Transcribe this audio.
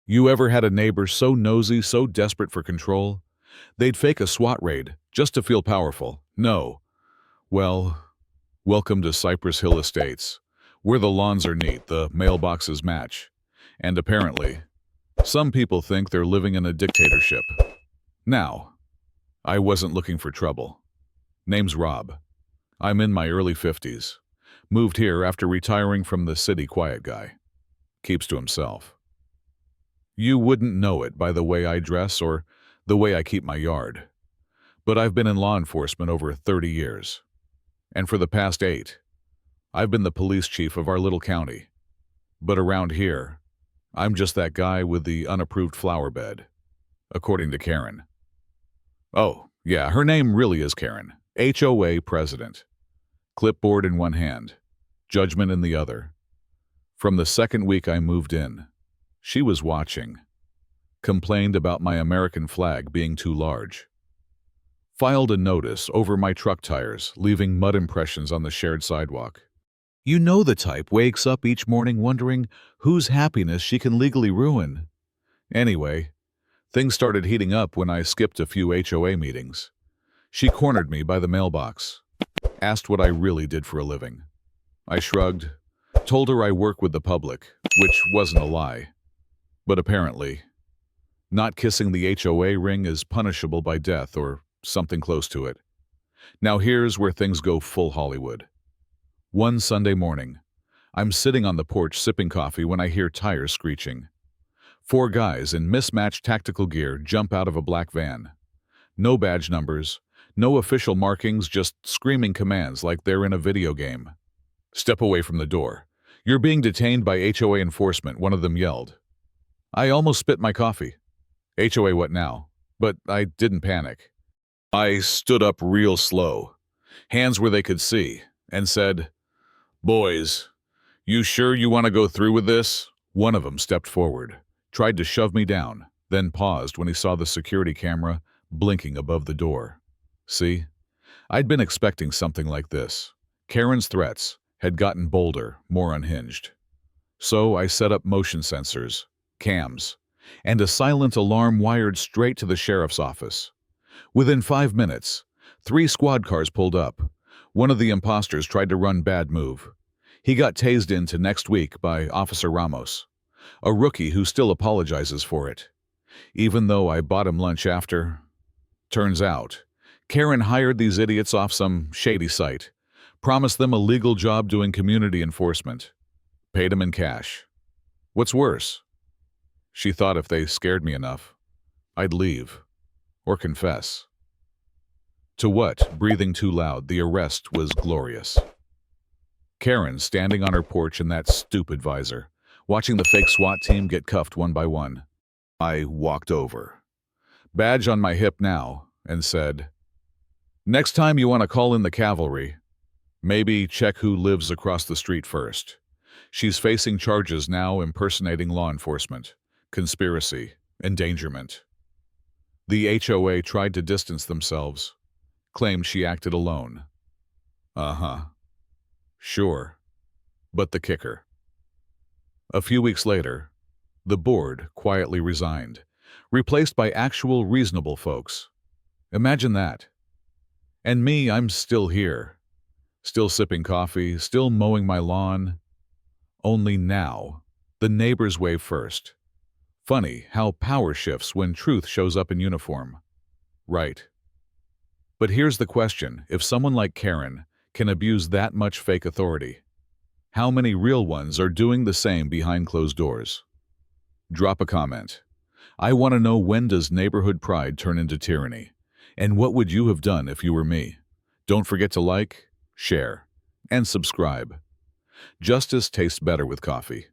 You ever had a neighbor so nosy, so desperate for control? They'd fake a SWAT raid just to feel powerful. No. Well, welcome to Cypress Hill Estates, where the lawns are neat, the mailboxes match, and apparently, some people think they're living in a dictatorship. Now, I wasn't looking for trouble. Name's Rob. I'm in my early 50s. Moved here after retiring from the city quiet guy. Keeps to himself. You wouldn't know it by the way I dress or the way I keep my yard. But I've been in law enforcement over 30 years. And for the past 8, I've been the police chief of our little county. But around here, I'm just that guy with the unapproved flower bed, according to Karen. Oh, yeah, her name really is Karen. HOA president. Clipboard in one hand, judgment in the other. From the second week I moved in, she was watching. Complained about my American flag being too large. Filed a notice over my truck tires, leaving mud impressions on the shared sidewalk. You know the type wakes up each morning wondering whose happiness she can legally ruin. Anyway, things started heating up when I skipped a few HOA meetings. She cornered me by the mailbox. Asked what I really did for a living. I shrugged, told her I work with the public, which wasn't a lie. But apparently, not kissing the HOA ring is punishable by death or something close to it. Now here's where things go full Hollywood. One Sunday morning, I'm sitting on the porch sipping coffee when I hear tires screeching. 4 guys in mismatched tactical gear jump out of a black van. No badge numbers, no official markings, just screaming commands like they're in a video game. Step away from the door. You're being detained by HOA enforcement, one of them yelled. I almost spit my coffee. HOA what now? But I didn't panic. I stood up real slow, hands where they could see, and said, Boys, you sure you want to go through with this? One of them stepped forward, tried to shove me down, then paused when he saw the security camera blinking above the door. See? I'd been expecting something like this. Karen's threats had gotten bolder, more unhinged. So I set up motion sensors, cams, and a silent alarm wired straight to the sheriff's office. Within 5 minutes, 3 squad cars pulled up. One of the impostors tried to run bad move. He got tased into next week by Officer Ramos, a rookie who still apologizes for it. Even though I bought him lunch after. Turns out, Karen hired these idiots off some shady site, promised them a legal job doing community enforcement, paid them in cash. What's worse? She thought if they scared me enough, I'd leave or confess. To what, breathing too loud, the arrest was glorious. Karen standing on her porch in that stupid visor, watching the fake SWAT team get cuffed one by one. I walked over, badge on my hip now, and said, Next time you want to call in the cavalry, maybe check who lives across the street first. She's facing charges now impersonating law enforcement, conspiracy, endangerment. The HOA tried to distance themselves, claimed she acted alone. Uh-huh. Sure. But the kicker. A few weeks later, the board quietly resigned, replaced by actual reasonable folks. Imagine that. And me, I'm still here. Still sipping coffee, still mowing my lawn. Only now, the neighbors wave first. Funny how power shifts when truth shows up in uniform. Right. But here's the question, if someone like Karen can abuse that much fake authority, how many real ones are doing the same behind closed doors? Drop a comment. I want to know, when does neighborhood pride turn into tyranny? And what would you have done if you were me? Don't forget to like, share, and subscribe. Justice tastes better with coffee.